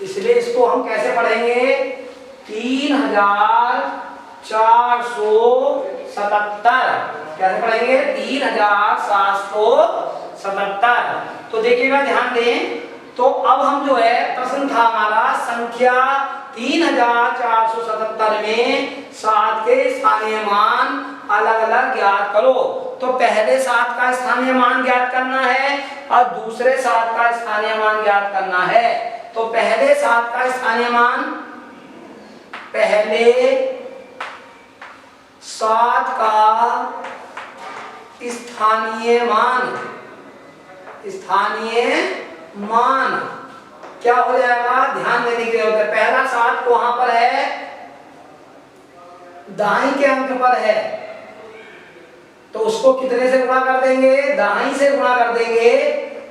इसलिए इसको हम कैसे पढ़ेंगे, 3477। कैसे पढ़ेंगे, 3777। तो देखिएगा, ध्यान दें। तो अब हम जो है, प्रश्न था हमारा संख्या 3477 में 7 के स्थानीय मान अलग अलग ज्ञात करो। तो पहले 7 का स्थानीय मान ज्ञात करना है और दूसरे 7 का स्थानीय मान ज्ञात करना है। तो पहले 7 का स्थानीय मान, पहले 7 का स्थानीय मान क्या हो जाएगा, ध्यान देने के लिए होता है। पहला 7 वहां पर है, दाईं के अंक पर है, तो उसको कितने से गुणा कर देंगे, दाईं से गुणा कर देंगे,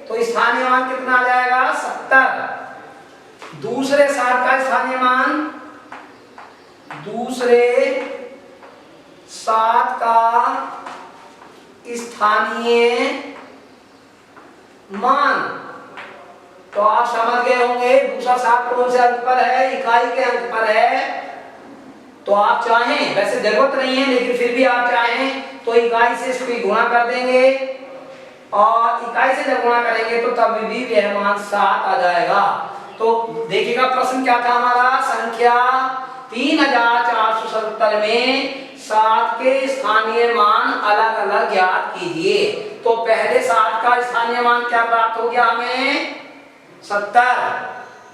तो स्थानीय मान कितना आ जाएगा, 70। दूसरे 7 का स्थानीय मान, दूसरे 7 का स्थानीय मान, तो आप समझ गए होंगे दूसरा 7 कौन से अंक पर है, इकाई के अंक पर है। तो आप चाहें, वैसे जरूरत नहीं है लेकिन फिर भी आप चाहें तो इकाई से इसको गुणा कर देंगे, और इकाई से जब गुणा करेंगे तो तब भी यह मान 7 आ जाएगा। तो देखिएगा प्रश्न क्या था हमारा, संख्या 3477 में 7 के स्थानीय मान अलग अलग ज्ञात कीजिए। तो पहले 7 का स्थानीय मान क्या प्राप्त हो गया हमें, 70।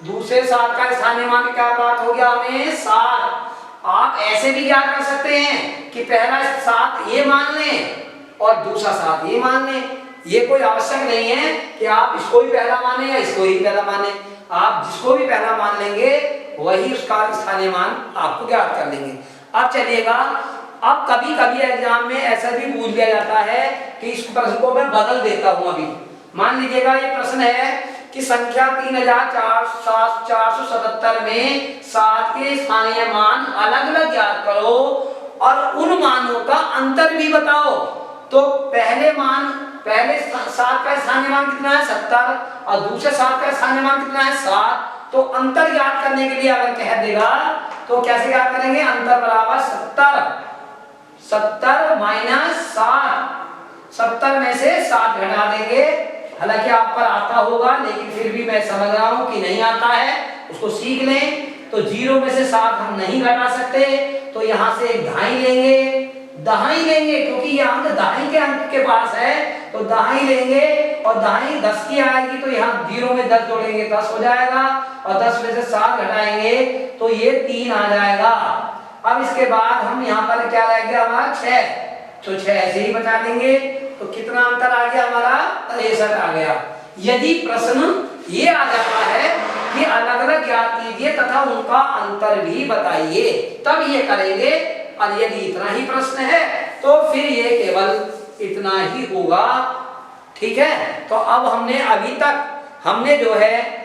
दूसरे 7 का स्थानीय मान क्या प्राप्त हो गया हमें, 7। आप ऐसे भी क्या कर सकते हैं कि पहला 7 ये मान लें और दूसरा 7 ये मान लें। ये कोई आवश्यक नहीं है कि आप इसको ही पहला माने या इसको ही पहला माने। आप जिसको भी पहला मान लेंगे वही उसका स्थानीय मान आपको ज्ञात कर लेंगे। अब चलिएगा, अब कभी कभी एग्जाम में ऐसा भी पूछ लिया जाता है कि इस प्रश्न को मैं बदल देता हूं। अभी मान लीजिएगा ये प्रश्न है कि संख्या 3477 में 7 के स्थानीय मान अलग अलग ज्ञात करो और उन मानों का अंतर भी बताओ। तो पहले 7 का स्थानीय मान कितना है, 70, और दूसरे 7 का स्थानीय मान कितना है, 7। तो अंतर ज्ञात करने के लिए अगर कह देगा तो कैसे ज्ञात करेंगे, अंतर बराबर 70 माइनस 7, 70 में से 7 घटा देंगे। हालांकि आप पर आता होगा लेकिन फिर भी मैं समझ रहा हूं कि नहीं आता है, उसको सीख लें। तो 0 में से 7 हम नहीं घटा सकते, तो यहां से एक दाई लेंगे क्योंकि ये अंक दाई के अंक के पास है, तो दाई लेंगे और दाई 10 की आएगी, तो यहाँ 0 में 10 जोड़ेंगे 10 हो जाएगा, और 10 में से 7 घटाएंगे तो ये 3 आ जाएगा। अब इसके बाद हम यहाँ पर क्या रह गया हमारा 6, तो 6 ऐसे ही बचा देंगे। तो कितना अंतर आ गया हमारा, 63 आ गया। यदि प्रश्न ये आ जाता है कि अलग अलग ज्ञात कीजिए तथा उनका अंतर भी बताइए, तब ये करेंगे। और यदि इतना ही प्रश्न है तो फिर ये केवल इतना ही होगा। ठीक है, तो अब अभी तक हमने जो है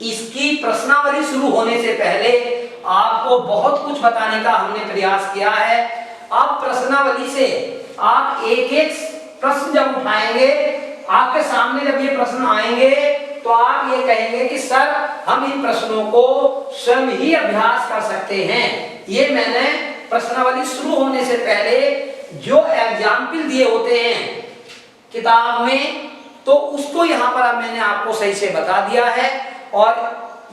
इसकी प्रश्नावली शुरू होने से पहले आपको बहुत कुछ बताने का हमने प्रयास किया है। अब प्रश्नावली से आप एक एक प्रश्न जब उठाएंगे, आपके सामने जब ये प्रश्न आएंगे तो आप ये कहेंगे कि सर हम इन प्रश्नों को स्वयं ही अभ्यास कर सकते हैं। ये मैंने प्रश्नावली शुरू होने से पहले जो एग्जाम्पल दिए होते हैं किताब में, तो उसको यहाँ पर अब मैंने आपको सही से बता दिया है। और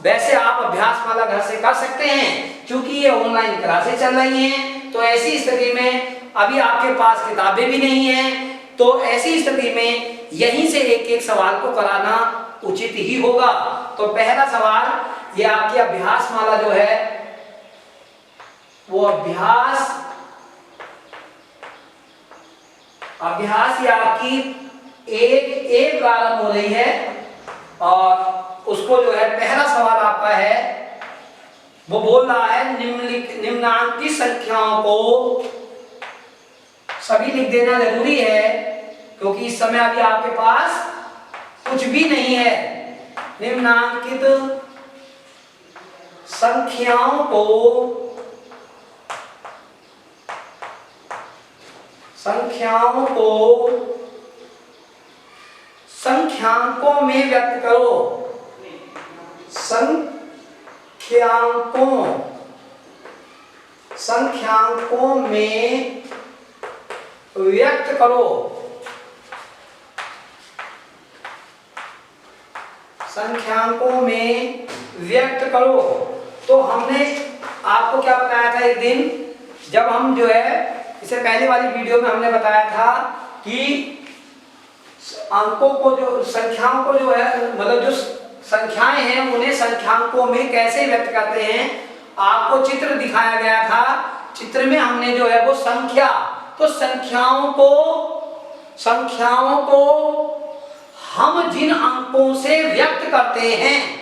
वैसे आप अभ्यास वाला घर से कर सकते हैं, क्योंकि ये ऑनलाइन क्लासेस चल रही हैं। तो ऐसी स्थिति में अभी आपके पास किताबें भी नहीं हैं, तो ऐसी स्थिति में यहीं से एक एक सवाल को कराना उचित ही होगा। तो पहला सवाल, ये आपकी अभ्यास माला जो है वो अभ्यास ये आपकी 1 प्रारंभ हो रही है, और उसको जो है पहला सवाल आपका है, वो बोल रहा है निम्नांकित संख्याओं को सभी लिख देना जरूरी है, क्योंकि इस समय अभी आपके पास कुछ भी नहीं है। निम्नांकित संख्याओं को संख्यांकों में व्यक्त करो। संख्यांकों में व्यक्त करो। संख्यांकों में व्यक्त करो। तो हमने आपको क्या बताया था एक दिन, जब हम जो है इससे पहले वाली वीडियो में हमने बताया था कि अंकों को जो संख्याओं को जो है मतलब जो संख्याएं हैं उन्हें संख्यांकों में कैसे व्यक्त करते हैं। आपको चित्र दिखाया गया था, चित्र में हमने जो है वो संख्या, तो संख्याओं को हम जिन अंकों से व्यक्त करते हैं,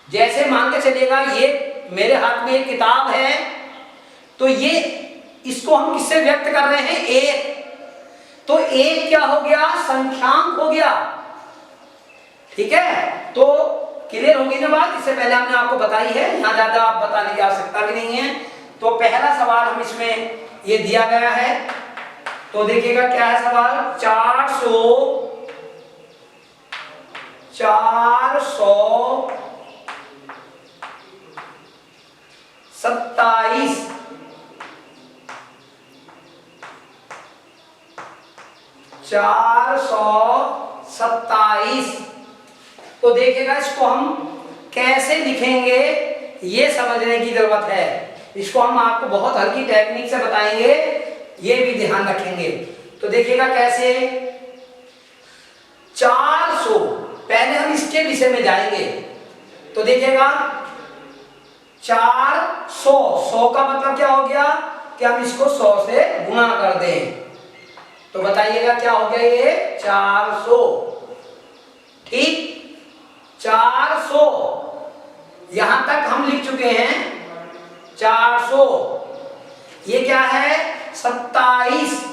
जैसे मान के चलिएगा ये मेरे हाथ में एक किताब है, तो ये इसको हम किससे व्यक्त कर रहे हैं, एक। तो एक क्या हो गया, संख्यांक हो गया। ठीक है, तो क्लियर होगी ना बात। इससे पहले हमने आपको बताई है, यहां ज्यादा आप बताने की आवश्यकता भी नहीं है। तो पहला सवाल हम इसमें ये दिया गया है, तो देखिएगा क्या है सवाल, 427। तो देखिएगा इसको हम कैसे लिखेंगे ये समझने की जरूरत है। इसको हम आपको बहुत हल्की टेक्निक से बताएंगे, ये भी ध्यान रखेंगे। तो देखिएगा कैसे, 400, पहले हम इसके विषय में जाएंगे। तो देखिएगा 400, 100 का मतलब क्या हो गया कि हम इसको 100 से गुणा कर दें। तो बताइएगा क्या हो गया ये, 400। ठीक, 400 यहां तक हम लिख चुके हैं। 400 ये क्या है, 27,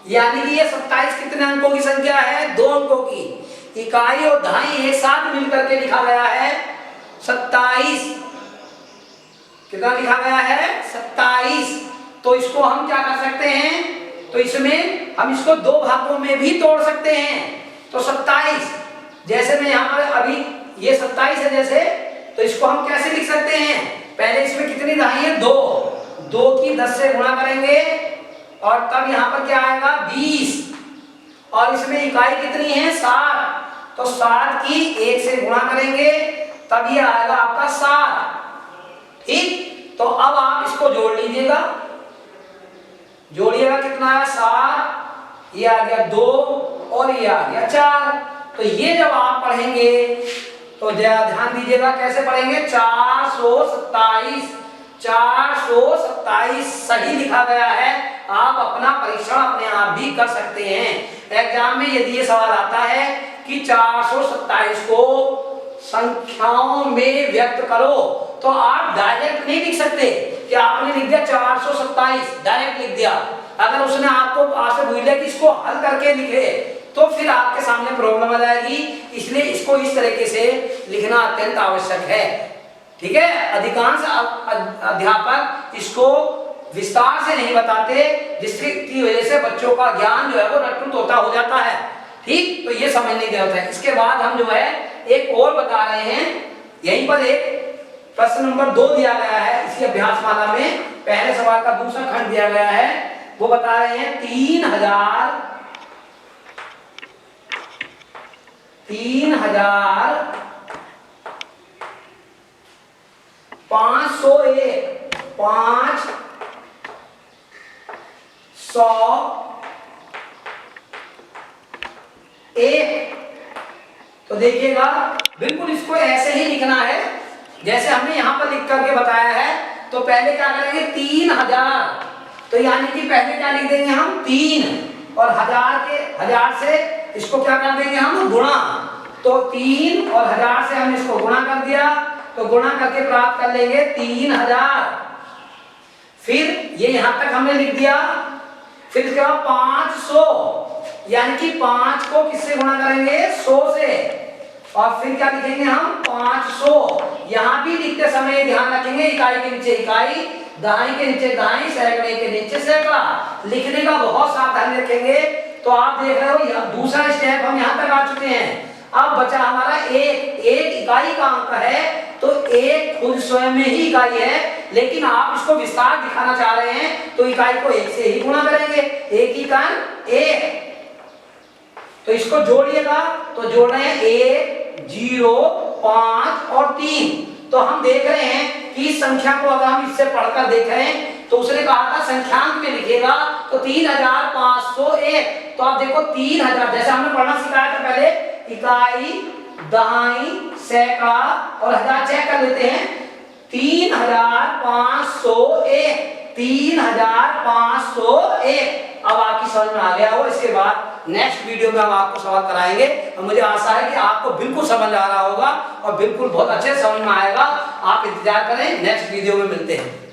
यानी कि ये 27 कितने अंकों की संख्या है, 2 अंकों की। इकाई और दहाई एक साथ मिलकर के लिखा गया है 27। कितना लिखा गया है, 27। तो इसको हम क्या कर सकते हैं, तो इसमें हम इसको 2 भागों में भी तोड़ सकते हैं। तो 27, जैसे मैं यहाँ पर अभी ये 27 है जैसे, तो इसको हम कैसे लिख सकते हैं, पहले इसमें कितनी दहाई है, 2 की 10 से गुणा करेंगे और तब यहाँ पर क्या आएगा, 20। और इसमें इकाई कितनी है, 7। तो 7 की 1 से गुणा करेंगे तब ये आएगा आपका 7। ठीक, तो अब आप इसको जोड़ लीजिएगा, जोड़िएगा कितना है, 7, ये आ गया 2 और ये आ गया 4। तो ये जब आप पढ़ेंगे तो ध्यान दीजिएगा कैसे पढ़ेंगे, 427 सही लिखा गया है। आप अपना परीक्षण अपने आप भी कर सकते हैं। एग्जाम में यदि ये सवाल आता है कि 427 को संख्याओं में व्यक्त करो, तो आप डायरेक्ट नहीं लिख सकते कि आपने लिख दिया 427 डायरेक्ट लिख दिया। अगर उसने आपको आपसे बोला कि इसको हल करके लिखे, तो फिर आपके सामने प्रॉब्लम आ जाएगी। इसलिए इसको इस तरीके से लिखना अत्यंत आवश्यक है। ठीक है, अधिकांश अध्यापक इसको विस्तार से नहीं बताते, जिसकी वजह से बच्चों का ज्ञान जो है वो रट्टू तोता हो जाता है। ठीक, तो ये समझने की जरूरत है। इसके बाद हम जो है एक और बता रहे हैं, यहीं पर एक प्रश्न नंबर 2 दिया गया है इसी अभ्यास माला में, पहले सवाल का दूसरा खंड दिया गया है। वो बता रहे हैं 3,501 501। तो देखिएगा बिल्कुल इसको ऐसे ही लिखना है जैसे हमने यहां पर लिख करके बताया है। तो पहले क्या करेंगे, 3000, तो यानी कि पहले क्या लिख देंगे हम, 3, और 1000 से इसको क्या कर देंगे हम, गुणा। तो 3 और 1000 से हम इसको गुणा कर दिया, तो गुणा करके प्राप्त कर लेंगे 3000। फिर ये यहां तक हमने लिख दिया। फिर इसके बाद 500, यानी कि 5 को किससे गुणा करेंगे, 100 से। और फिर क्या लिखेंगे हम, 500। यहां भी लिखते समय ध्यान रखेंगे, इकाई के नीचे इकाई, दहाई के नीचे दहाई, सैकड़े के नीचे सैकड़ा। लिखने का बहुत सावधानी रखेंगे। तो आप देख रहे हो दूसरा स्टेप हम यहां तक आ चुके हैं। अब बचा हमारा एक इकाई का अंक है, तो एक खुद स्वयं में ही इकाई है, लेकिन आप इसको विस्तार दिखाना चाह रहे हैं तो इकाई को 1 से ही गुणा करेंगे। 1 की कण 1, तो इसको जोड़िएगा, तो जोड़ रहे हैं 1, 0, 5 और 3। तो हम देख रहे हैं कि इस संख्या को अगर हम इससे पढ़कर देखें तो उसने कहा था संख्यांक में लिखेगा तो 3501। तो आप देखो 3000, जैसे हमने पढ़ना सिखाया था पहले, इकाई, दहाई, सैकड़ा और हजार चेक कर लेते हैं। 3501, 3501। अब आपकी समझ में आ गया हो। इसके बाद नेक्स्ट वीडियो में हम आपको सवाल कराएंगे और मुझे आशा है कि आपको बिल्कुल समझ आ रहा होगा और बिल्कुल बहुत अच्छे समझ में आएगा। आप इंतजार करें, नेक्स्ट वीडियो में मिलते हैं।